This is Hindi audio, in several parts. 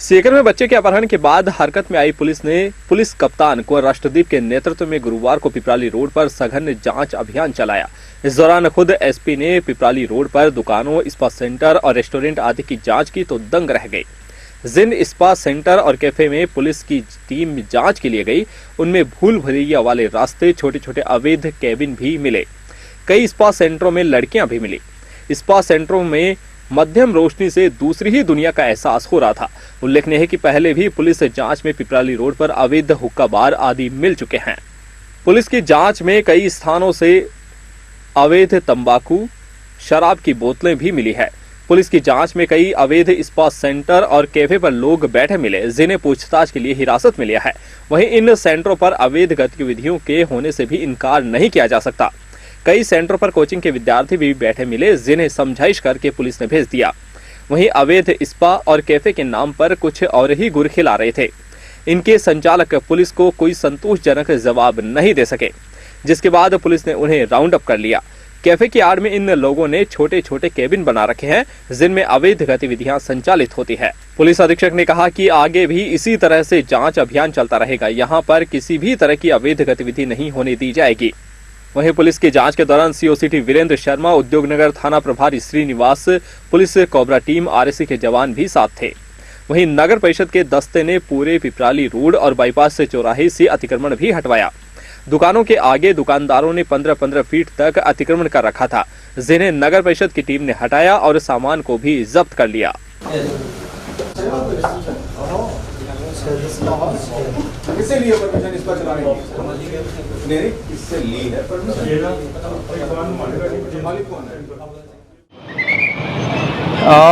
सीकर में बच्चे के अपहरण के बाद हरकत में आई पुलिस ने पुलिस कप्तान कुंवर राष्ट्रदीप के नेतृत्व में गुरुवार को पिपराली रोड पर सघन जांच अभियान चलाया। इस दौरान खुद एसपी ने पिपराली रोड पर दुकानों, स्पा सेंटर और रेस्टोरेंट आदि की जांच की तो दंग रह गए। जिन स्पा सेंटर और कैफे में पुलिस की टीम जांच के लिए गई, उनमें भूल भुलैया वाले रास्ते, छोटे छोटे अवैध केबिन भी मिले। कई स्पा सेंटरों में लड़कियां भी मिली। स्पा सेंटरों में मध्यम रोशनी से दूसरी ही दुनिया का एहसास हो रहा था। उल्लेखनीय है कि पहले भी पुलिस जांच में पिपराली रोड पर अवैध हुक्का बार आदि मिल चुके हैं। पुलिस की जांच में कई स्थानों से अवैध तंबाकू, शराब की बोतलें भी मिली है। पुलिस की जांच में कई अवैध स्पा सेंटर और कैफे पर लोग बैठे मिले, जिन्हें पूछताछ के लिए हिरासत में लिया है। वहीं इन सेंटरों पर अवैध गतिविधियों के होने से भी इनकार नहीं किया जा सकता। कई सेंटरों पर कोचिंग के विद्यार्थी भी बैठे मिले, जिन्हें समझाइश करके पुलिस ने भेज दिया। वहीं अवैध स्पा और कैफे के नाम पर कुछ और ही गुर खिला रहे थे। इनके संचालक पुलिस को कोई संतोषजनक जवाब नहीं दे सके, जिसके बाद पुलिस ने उन्हें राउंड अप कर लिया। कैफे की आड़ में इन लोगों ने छोटे छोटे केबिन बना रखे हैं, जिनमें अवैध गतिविधियां संचालित होती है। पुलिस अधीक्षक ने कहा कि आगे भी इसी तरह से जांच अभियान चलता रहेगा। यहाँ पर किसी भी तरह की अवैध गतिविधि नहीं होने दी जाएगी। वहीं पुलिस की जांच के दौरान सीओसीटी वीरेंद्र शर्मा, उद्योगनगर थाना प्रभारी श्रीनिवास, पुलिस कोबरा टीम, आरएसी के जवान भी साथ थे। वहीं नगर परिषद के दस्ते ने पूरे पिपराली रोड और बाईपास से चौराहे से अतिक्रमण भी हटवाया। दुकानों के आगे दुकानदारों ने 15-15 फीट तक अतिक्रमण कर रखा था, जिन्हें नगर परिषद की टीम ने हटाया और सामान को भी जब्त कर लिया। किससे ली है परमिशन इस पर चलाने की? नहीं, किससे ली है परमिशन? मालिक कौन है?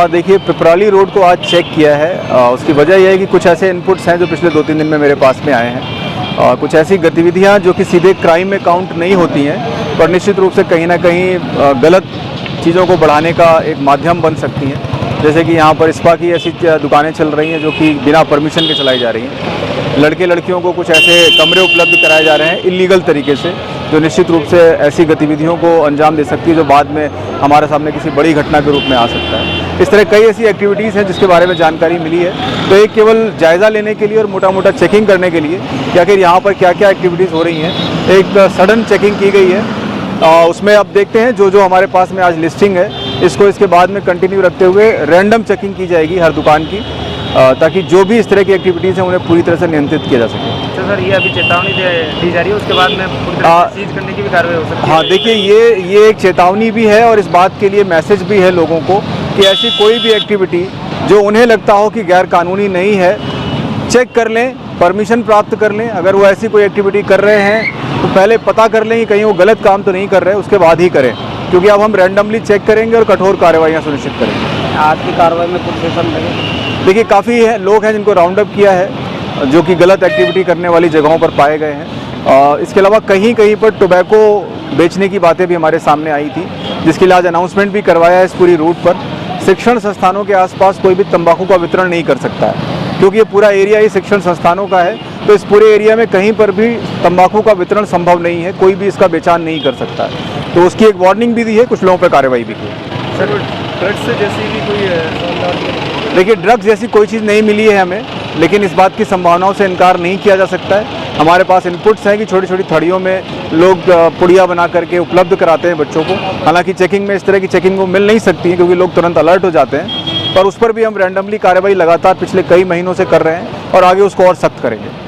देखिए, पिपराली रोड को आज चेक किया है। उसकी वजह यह है कि कुछ ऐसे इनपुट्स हैं जो पिछले 2-3 दिन में मेरे पास में आए हैं। कुछ ऐसी गतिविधियां जो कि सीधे क्राइम में काउंट नहीं होती हैं, पर निश्चित रूप से कहीं ना कहीं गलत चीज़ों को बढ़ाने का एक माध्यम बन सकती हैं। जैसे कि यहाँ पर स्पा की ऐसी दुकानें चल रही हैं जो कि बिना परमिशन के चलाई जा रही हैं। लड़के लड़कियों को कुछ ऐसे कमरे उपलब्ध कराए जा रहे हैं इलीगल तरीके से, जो निश्चित रूप से ऐसी गतिविधियों को अंजाम दे सकती है जो बाद में हमारे सामने किसी बड़ी घटना के रूप में आ सकता है। इस तरह कई ऐसी एक्टिविटीज़ हैं जिसके बारे में जानकारी मिली है। तो एक केवल जायज़ा लेने के लिए और मोटा मोटा चेकिंग करने के लिए कि आखिर यहाँ पर क्या क्या एक्टिविटीज़ हो रही हैं, एक सडन चेकिंग की गई है। उसमें अब देखते हैं जो हमारे पास में आज लिस्टिंग है, इसको इसके बाद में कंटिन्यू रखते हुए रैंडम चेकिंग की जाएगी हर दुकान की, ताकि जो भी इस तरह की एक्टिविटीज़ हैं उन्हें पूरी तरह से नियंत्रित किया जा सके। तो सर, ये अभी चेतावनी दी जा रही है, उसके बाद में सीज करने की भी कार्रवाई हो सकती है? हाँ, देखिए, ये एक चेतावनी भी है और इस बात के लिए मैसेज भी है लोगों को कि ऐसी कोई भी एक्टिविटी जो उन्हें लगता हो कि गैर कानूनी नहीं है, चेक कर लें, परमिशन प्राप्त कर लें। अगर वो ऐसी कोई एक्टिविटी कर रहे हैं तो पहले पता कर लें कि कहीं वो गलत काम तो नहीं कर रहे, उसके बाद ही करें, क्योंकि अब हम रैंडमली चेक करेंगे और कठोर कार्रवाइयाँ सुनिश्चित करेंगे। आज की कार्रवाई में कुछ सेशन लगे? देखिए, काफ़ी लोग हैं जिनको राउंड अप किया है, जो कि गलत एक्टिविटी करने वाली जगहों पर पाए गए हैं। इसके अलावा कहीं कहीं पर टोबैको बेचने की बातें भी हमारे सामने आई थी, जिसके लिए आज अनाउंसमेंट भी करवाया है इस पूरी रूट पर। शिक्षण संस्थानों के आसपास कोई भी तंबाकू का वितरण नहीं कर सकता है, क्योंकि ये पूरा एरिया ही शिक्षण संस्थानों का है। तो इस पूरे एरिया में कहीं पर भी तंबाकू का वितरण संभव नहीं है, कोई भी इसका बेचान नहीं कर सकता है। तो उसकी एक वार्निंग भी दी है, कुछ लोगों पर कार्रवाई भी की है। सर, ड्रग्स जैसी भी कोई? देखिए, ड्रग्स जैसी कोई चीज़ नहीं मिली है हमें, लेकिन इस बात की संभावनाओं से इनकार नहीं किया जा सकता है। हमारे पास इनपुट्स हैं कि छोटी छोटी थड़ियों में लोग पुड़िया बना करके उपलब्ध कराते हैं बच्चों को। हालांकि चेकिंग में इस तरह की चेकिंग वो मिल नहीं सकती है, क्योंकि लोग तुरंत अलर्ट हो जाते हैं, पर उस पर भी हम रैंडमली कार्रवाई लगातार पिछले कई महीनों से कर रहे हैं और आगे उसको और सख्त करेंगे।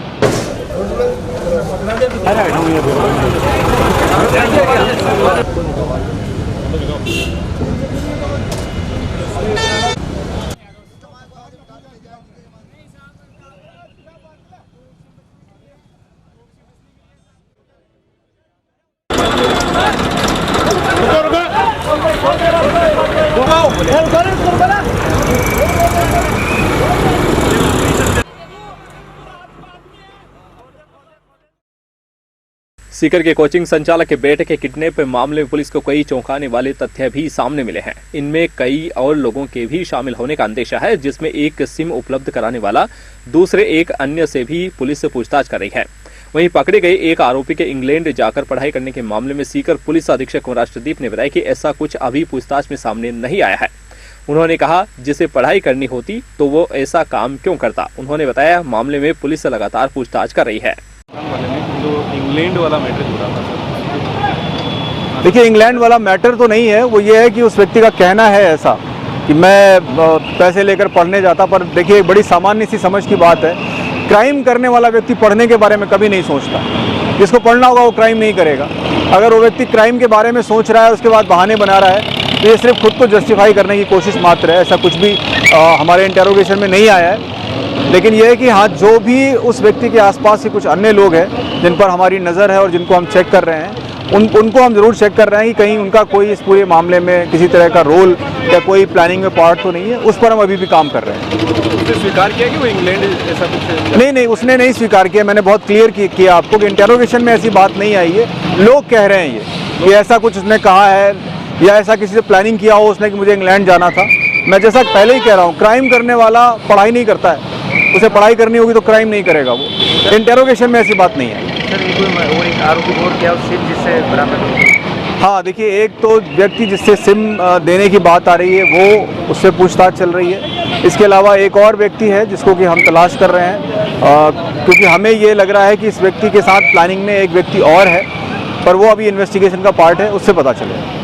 सीकर के कोचिंग संचालक के बेटे के किडनैप मामले में पुलिस को कई चौंकाने वाले तथ्य भी सामने मिले हैं। इनमें कई और लोगों के भी शामिल होने का अंदेशा है, जिसमें एक सिम उपलब्ध कराने वाला दूसरे एक अन्य से भी पुलिस से पूछताछ कर रही है। वहीं पकड़े गए एक आरोपी के इंग्लैंड जाकर पढ़ाई करने के मामले में सीकर पुलिस अधीक्षक कुंवर राष्ट्रदीप ने बताया कि ऐसा कुछ अभी पूछताछ में सामने नहीं आया है। उन्होंने कहा जिसे पढ़ाई करनी होती तो वो ऐसा काम क्यों करता। उन्होंने बताया मामले में पुलिस लगातार पूछताछ कर रही है। जो इंग्लैंड वाला मैटर जुड़ा था, देखिए, इंग्लैंड वाला मैटर तो नहीं है, वो ये है कि उस व्यक्ति का कहना है ऐसा कि मैं पैसे लेकर पढ़ने जाता। पर देखिए, एक बड़ी सामान्य सी समझ की बात है, क्राइम करने वाला व्यक्ति पढ़ने के बारे में कभी नहीं सोचता। जिसको पढ़ना होगा वो क्राइम नहीं करेगा। अगर वो व्यक्ति क्राइम के बारे में सोच रहा है, उसके बाद बहाने बना रहा है, तो ये सिर्फ खुद को जस्टिफाई करने की कोशिश मात्र है। ऐसा कुछ भी हमारे इंटेरोगेशन में नहीं आया है। लेकिन यह है कि हाँ, जो भी उस व्यक्ति के आसपास के कुछ अन्य लोग हैं जिन पर हमारी नज़र है और जिनको हम चेक कर रहे हैं, उनको हम ज़रूर चेक कर रहे हैं कि कहीं उनका कोई इस पूरे मामले में किसी तरह का रोल या कोई प्लानिंग में पार्ट तो नहीं है। उस पर हम अभी भी काम कर रहे हैं। उसने स्वीकार किया कि वो इंग्लैंड ऐसा कुछ नहीं, उसने नहीं स्वीकार किया। मैंने बहुत क्लियर किया आपको कि इंटेरोगेशन में ऐसी बात नहीं आई है। लोग कह रहे हैं ये कि ऐसा कुछ उसने कहा है या ऐसा किसी से प्लानिंग किया हो उसने कि मुझे इंग्लैंड जाना था। मैं जैसा पहले ही कह रहा हूँ, क्राइम करने वाला पढ़ाई नहीं करता है। उसे पढ़ाई करनी होगी तो क्राइम नहीं करेगा वो। इंटेरोगेशन में ऐसी बात नहीं है। सर, ये कोई और एक आरोपी और क्या सिम जिससे बराबर? हाँ, देखिए, एक तो व्यक्ति जिससे सिम देने की बात आ रही है वो उससे पूछताछ चल रही है। इसके अलावा एक और व्यक्ति है जिसको कि हम तलाश कर रहे हैं, क्योंकि हमें ये लग रहा है कि इस व्यक्ति के साथ प्लानिंग में एक व्यक्ति और है, पर वो अभी इन्वेस्टिगेशन का पार्ट है, उससे पता चलेगा।